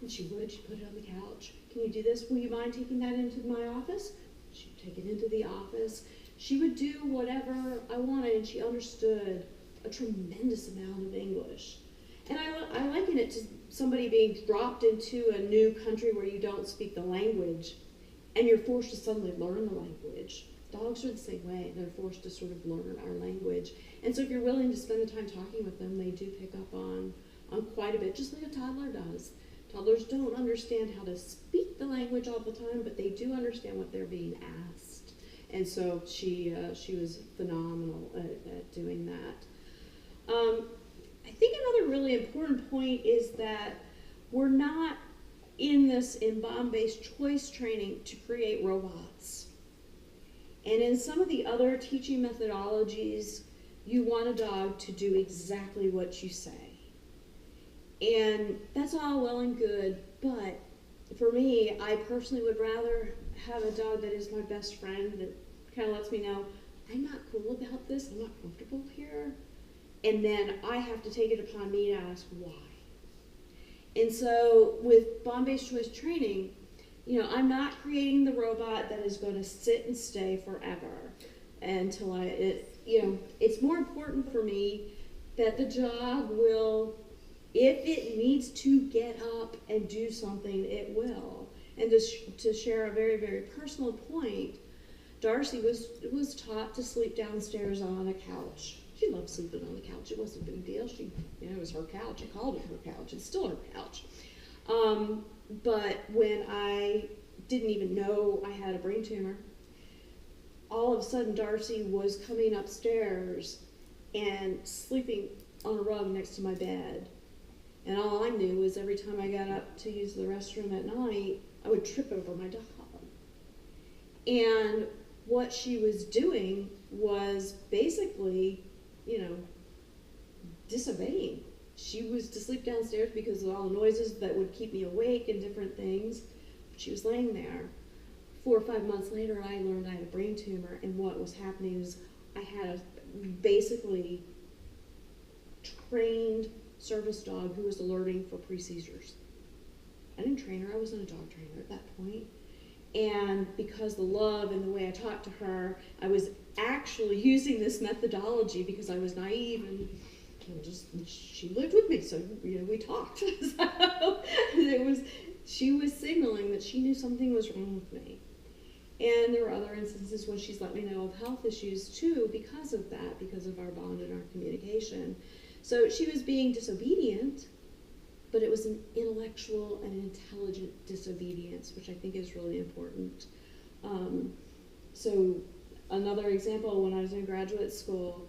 And she would. She'd put it on the couch. Can you do this? Will you mind taking that into my office? She'd take it into the office. She would do whatever I wanted, and she understood a tremendous amount of English. And I liken it to somebody being dropped into a new country where you don't speak the language, and you're forced to suddenly learn the language. Dogs are the same way. They're forced to sort of learn our language. And so if you're willing to spend the time talking with them, they do pick up on quite a bit, just like a toddler does. Toddlers don't understand how to speak the language all the time, but they do understand what they're being asked. And so she was phenomenal at doing that. I think another really important point is that we're not in bond-based choice training to create robots. And in some of the other teaching methodologies, you want a dog to do exactly what you say. And that's all well and good, but for me, I personally would rather have a dog that is my best friend, that kind of lets me know, I'm not cool about this, I'm not comfortable here, and then I have to take it upon me to ask why. And so with bond-based choice training, I'm not creating the robot that is going to sit and stay forever until it's more important for me that the dog will, if it needs to get up and do something, it will. And to share a very, very personal point, Darcy was taught to sleep downstairs on a couch. She loved sleeping on the couch. It wasn't a big deal. It was her couch. I called it her couch. It's still her couch. But when I didn't even know I had a brain tumor, all of a sudden Darcy was coming upstairs and sleeping on a rug next to my bed. And all I knew was every time I got up to use the restroom at night, I would trip over my dog. And what she was doing was basically, disobeying. She was to sleep downstairs because of all the noises that would keep me awake and different things. She was laying there. 4 or 5 months later, I learned I had a brain tumor, and what was happening is I had a basically trained service dog who was alerting for pre-seizures. I didn't train her. I wasn't a dog trainer at that point. And because the love and the way I talked to her, I was actually using this methodology because I was naive and she lived with me, so we talked. So she was signaling that she knew something was wrong with me. And there were other instances when she's let me know of health issues too because of that, because of our bond and our communication. So she was being disobedient, but it was an intellectual and intelligent disobedience, which I think is really important. So another example, when I was in graduate school,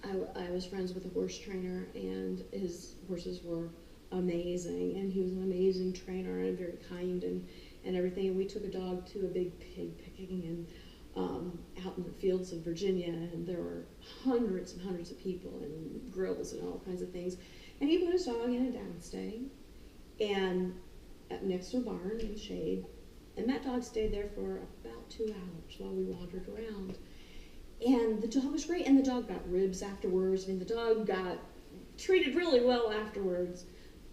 I was friends with a horse trainer, and his horses were amazing, and he was an amazing trainer and very kind and everything. And we took a dog to a big pig picking and out in the fields of Virginia, and there were hundreds and hundreds of people and grills and all kinds of things. And he put his dog in a downstay and next to a barn in the shade, and that dog stayed there for about 2 hours while we wandered around. And the dog was great, and the dog got ribs afterwards, and the dog got treated really well afterwards.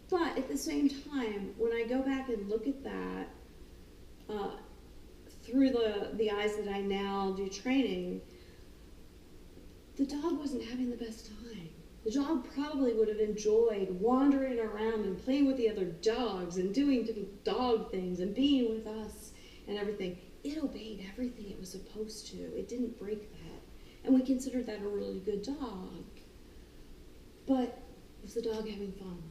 But at the same time, when I go back and look at that through the eyes that I now do training, the dog wasn't having the best time. The dog probably would have enjoyed wandering around and playing with the other dogs and doing different dog things and being with us and everything. It obeyed everything it was supposed to. It didn't break that. And we considered that a really good dog. But was the dog having fun?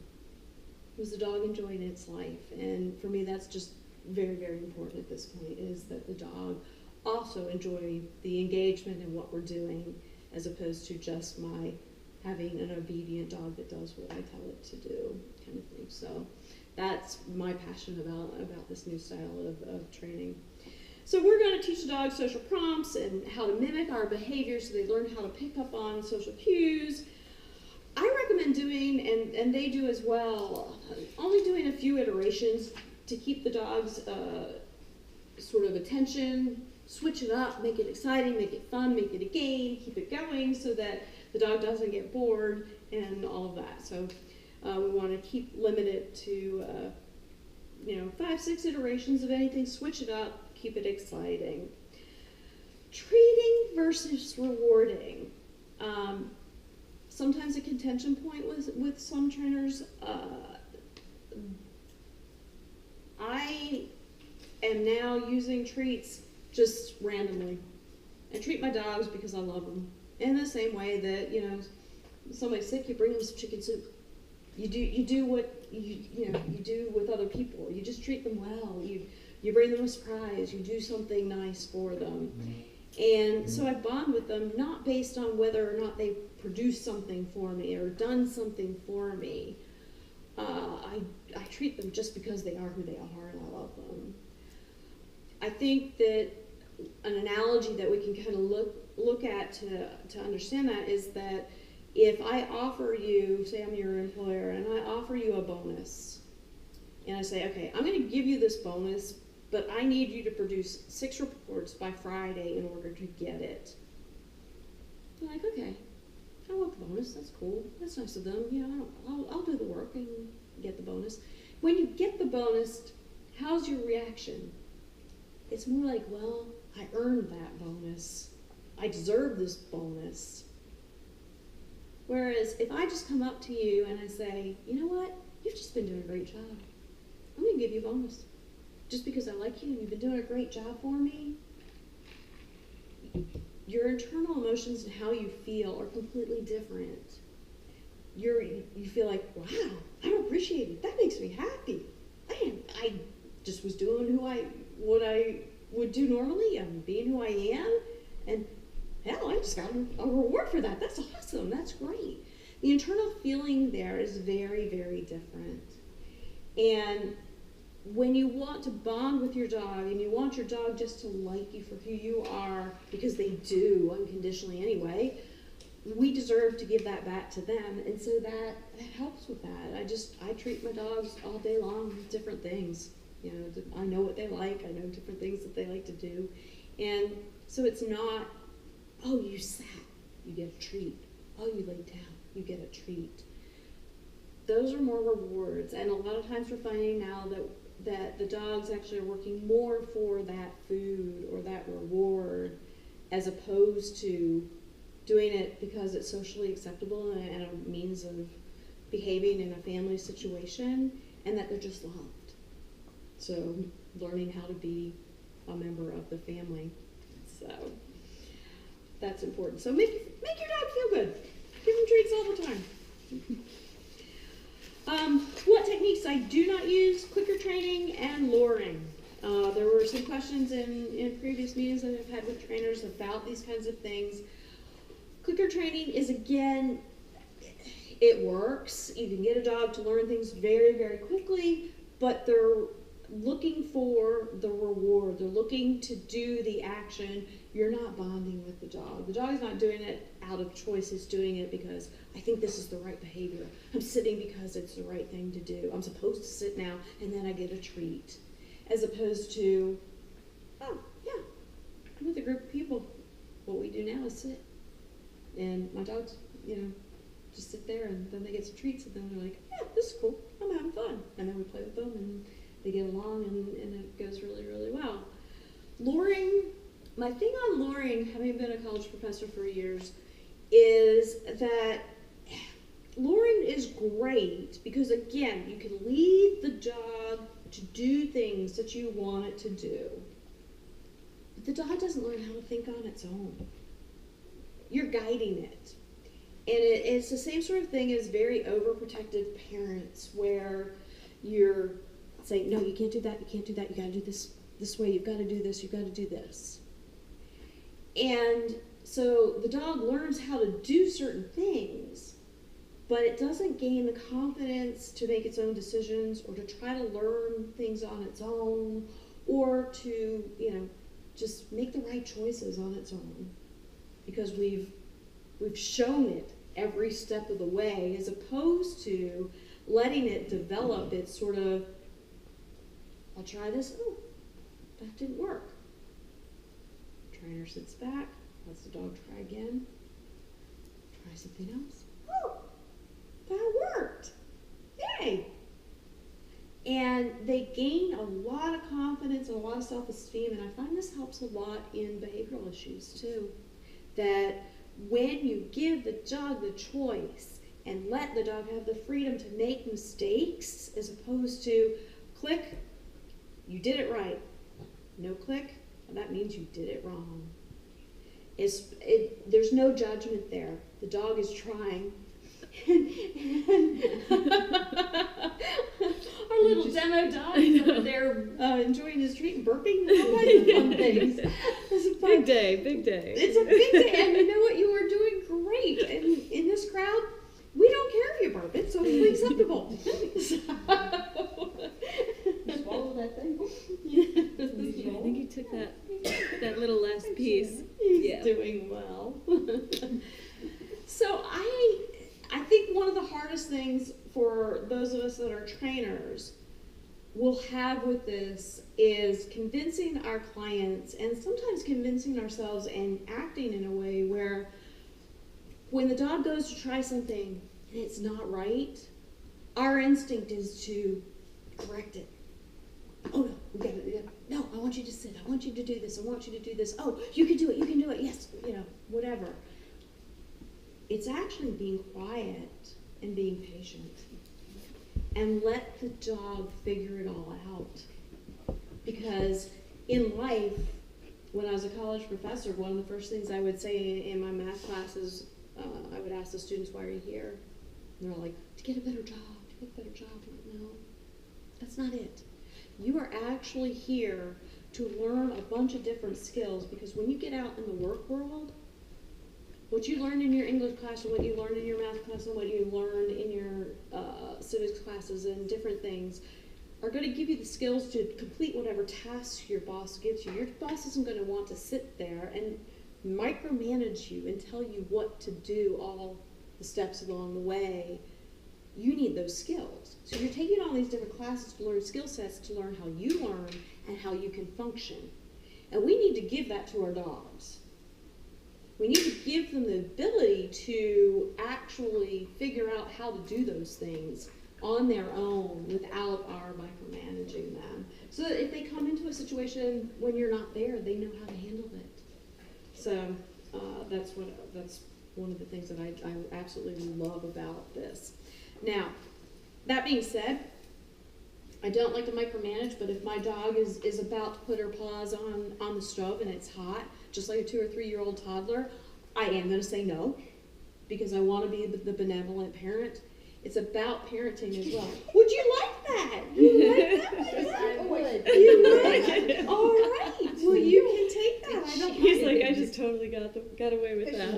Was the dog enjoying its life? And for me, that's just very, very important at this point, is that the dog also enjoy the engagement in what we're doing, as opposed to just my having an obedient dog that does what I tell it to do, kind of thing. So that's my passion about this new style of training. So we're going to teach the dog social prompts and how to mimic our behavior so they learn how to pick up on social cues. I recommend doing, and they do as well, only doing a few iterations to keep the dog's sort of attention, switch it up, make it exciting, make it fun, make it a game, keep it going so that the dog doesn't get bored and all of that. So we want to keep limited to 5, 6 iterations of anything, switch it up, keep it exciting. Treating versus rewarding. Sometimes a contention point with some trainers. I am now using treats just randomly. I treat my dogs because I love them. In the same way that, somebody's sick, you bring them some chicken soup. You do what you do with other people. You just treat them well. You bring them a surprise. You do something nice for them. And so I bond with them not based on whether or not they produced something for me or done something for me. I treat them just because they are who they are, and I love them. I think that an analogy that we can kind of look at to understand that is that if I offer you, say I'm your employer, and I offer you a bonus, and I say, okay, I'm going to give you this bonus, but I need you to produce 6 reports by Friday in order to get it. You're like, okay, I want the bonus. That's cool. That's nice of them. I'll do the work and get the bonus. When you get the bonus, how's your reaction? It's more like, well, I earned that bonus. I deserve this bonus. Whereas if I just come up to you and I say, you know what? You've just been doing a great job. I'm going to give you a bonus. Just because I like you and you've been doing a great job for me. Your internal emotions and how you feel are completely different. You feel like, wow, I'm appreciated. That makes me happy. I just was doing what I would do normally. I'm being who I am. And hell, I just got a reward for that. That's awesome. That's great. The internal feeling there is very, very different. And when you want to bond with your dog and you want your dog just to like you for who you are, because they do unconditionally anyway, we deserve to give that back to them. And so that helps with that. I treat my dogs all day long with different things. I know what they like. I know different things that they like to do. And so it's not, oh, you sat, you get a treat. Oh, you laid down, you get a treat. Those are more rewards. And a lot of times we're finding now that the dogs actually are working more for that food or that reward as opposed to doing it because it's socially acceptable and a means of behaving in a family situation, and that they're just loved. So learning how to be a member of the family. So that's important. So make your dog feel good. Give them treats all the time. What techniques I do not use: clicker training and luring. There were some questions in previous meetings that I've had with trainers about these kinds of things. Clicker training is, again, it works. You can get a dog to learn things very, very quickly, but they're looking for the reward. They're looking to do the action. You're not bonding with the dog. The dog is not doing it out of choice. It's doing it because I think this is the right behavior. I'm sitting because it's the right thing to do. I'm supposed to sit now, and then I get a treat. As opposed to, oh, yeah, I'm with a group of people. What we do now is sit. And my dogs, just sit there, and then they get some treats, and then they're like, yeah, this is cool. I'm having fun. And then we play with them, and they get along, and it goes really, really well. Luring, my thing on luring, having been a college professor for years, is that luring is great because, again, you can lead the dog to do things that you want it to do. But the dog doesn't learn how to think on its own. You're guiding it. And it's the same sort of thing as very overprotective parents where you're saying, no, you can't do that, you can't do that, you got to do this way, you've got to do this, you've got to do this. And so the dog learns how to do certain things, but it doesn't gain the confidence to make its own decisions or to try to learn things on its own or to, just make the right choices on its own. Because we've shown it every step of the way, as opposed to letting it develop its sort of, I'll try this, oh, that didn't work. Trainer sits back, lets the dog try again, try something else. Oh, that worked. Yay! And they gain a lot of confidence and a lot of self-esteem, and I find this helps a lot in behavioral issues too. That when you give the dog the choice and let the dog have the freedom to make mistakes, as opposed to click, you did it right. No click, that means you did it wrong. There's no judgment there. The dog is trying. Our little demo dog is over there enjoying his treat and burping and all kinds of fun things. Big day, big day. It's a big day, and you know what? You are doing great. And in this crowd, we don't care if you burp. It's totally acceptable. Swallow that thing. I think he took that little last piece. He's doing well. So I think one of the hardest things for those of us that are trainers will have with this is convincing our clients, and sometimes convincing ourselves, and acting in a way where when the dog goes to try something and it's not right, our instinct is to correct it. Oh no, we got it. No, I want you to sit. I want you to do this. I want you to do this. Oh, you can do it. You can do it. Yes, whatever. It's actually being quiet and being patient. And let the dog figure it all out. Because in life, when I was a college professor, one of the first things I would say in my math classes, I would ask the students, why are you here? And they're like, to get a better job, to get a better job. I'm like, no, that's not it. You are actually here to learn a bunch of different skills, because when you get out in the work world, what you learned in your English class and what you learned in your math class and what you learned in your civics classes and different things are going to give you the skills to complete whatever tasks your boss gives you. Your boss isn't going to want to sit there and micromanage you and tell you what to do all the steps along the way. You need those skills. So you're taking all these different classes to learn skill sets, to learn how you learn and how you can function. And we need to give that to our dogs. We need to give them the ability to actually figure out how to do those things on their own without our micromanaging them. So that if they come into a situation when you're not there, they know how to handle it. So that's one of the things that I absolutely love about this. Now, that being said, I don't like to micromanage, but if my dog is about to put her paws on the stove and it's hot, just like a 2 or 3 year old toddler, I am going to say no, because I want to be the benevolent parent. It's about parenting as well. Would you like that? You like that? Yes, I would. You would? All right. Well, you can take that. I don't He's mind. like, I just totally got away with that.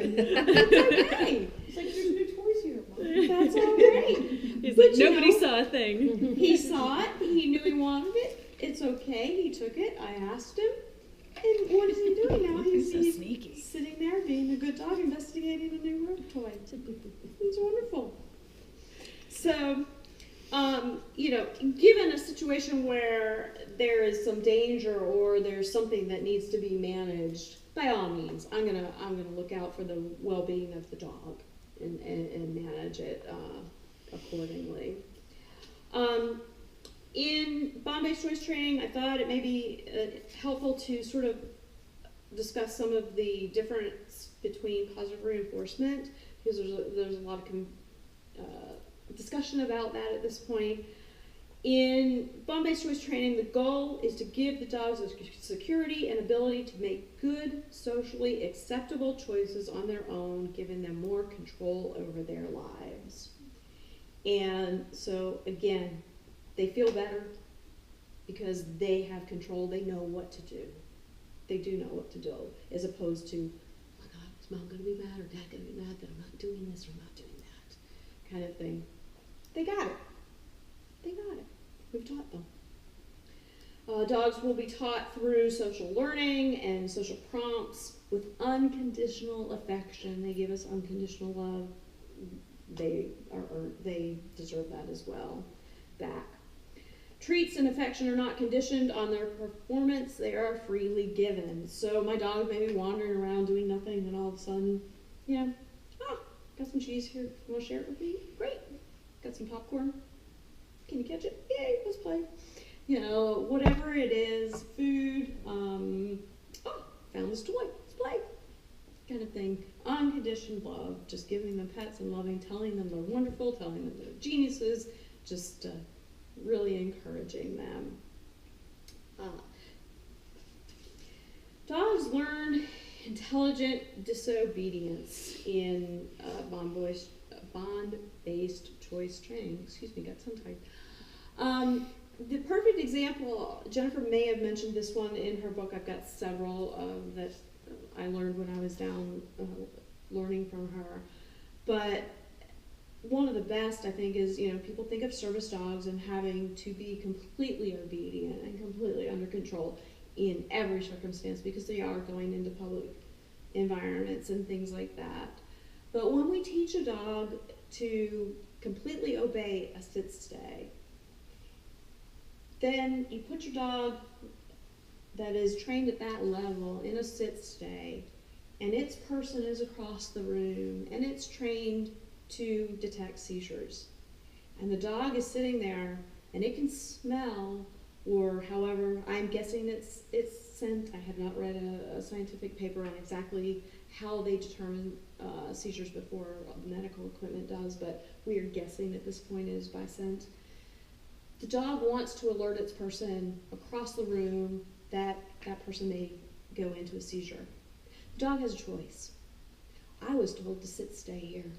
That's okay. It's like, there's new toys here, Mom. That's all right. He's But like, you nobody know, saw a thing. He saw it. He knew he wanted it. It's okay. He took it. I asked him. And what is he doing now? He's sneaky. sitting there being a good dog, investigating a new rope toy. It's wonderful. So, given a situation where there is some danger or there's something that needs to be managed, by all means, I'm gonna look out for the well-being of the dog and manage it accordingly. In bond-based choice training, I thought it may be helpful to sort of discuss some of the difference between positive reinforcement, because there's a lot of discussion about that at this point. In bond-based choice training, the goal is to give the dogs the security and ability to make good, socially acceptable choices on their own, giving them more control over their lives. And so, again, they feel better because they have control. They know what to do. They do know what to do, as opposed to, oh my God, is Mom going to be mad or Dad going to be mad that I'm not doing this or not doing that kind of thing. They got it. They got it. We've taught them. Dogs will be taught through social learning and social prompts with unconditional affection. They give us unconditional love. They deserve that as well back. Treats and affection are not conditioned on their performance. They are freely given. So my dog may be wandering around doing nothing, and all of a sudden, got some cheese here. You want to share it with me? Great. Got some popcorn? Can you catch it? Yay, let's play. You know, whatever it is, food, oh, found this toy, let's play. Kind of thing. Unconditioned love, just giving them pets and loving, telling them they're wonderful, telling them they're geniuses, just really encouraging them. Dogs learn intelligent disobedience in bond-based choice training. Excuse me, got tongue-tied. The perfect example, Jennifer may have mentioned this one in her book. I've got several that I learned when I was down learning from her. But one of the best, I think, is, you know, people think of service dogs and having to be completely obedient and completely under control in every circumstance because they are going into public environments and things like that. But when we teach a dog to completely obey a sit-stay, then you put your dog that is trained at that level in a sit-stay, and its person is across the room, and it's trained to detect seizures. And the dog is sitting there, and it can smell, or however, I'm guessing it's scent. I have not read a scientific paper on exactly how they determine seizures before medical equipment does, but we are guessing at this point is by scent. The dog wants to alert its person across the room that that person may go into a seizure. The dog has a choice. I was told to stay here.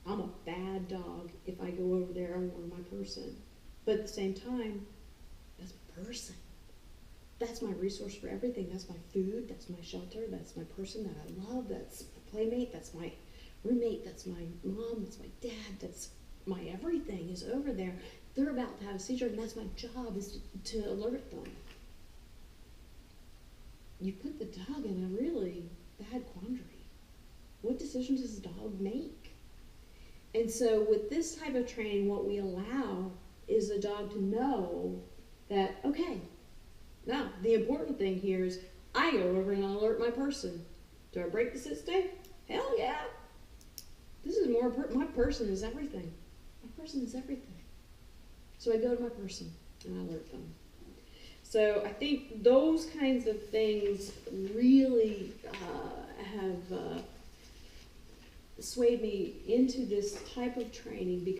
I'm a bad dog if I go over there and warn my person. But at the same time, that's my person. That's my resource for everything. That's my food, that's my shelter, that's my person that I love, that's my playmate, that's my roommate, that's my mom, that's my dad, that's my everything is over there. They're about to have a seizure, and that's my job, is to alert them. You put the dog in a really bad quandary. What decision does the dog make? And so with this type of training, what we allow is the dog to know that, okay, now the important thing here is I go over and I alert my person. Do I break the sit-stay? Hell yeah. This is more important. My person is everything. My person is everything. So I go to my person and I alert them. So I think those kinds of things really have swayed me into this type of training, because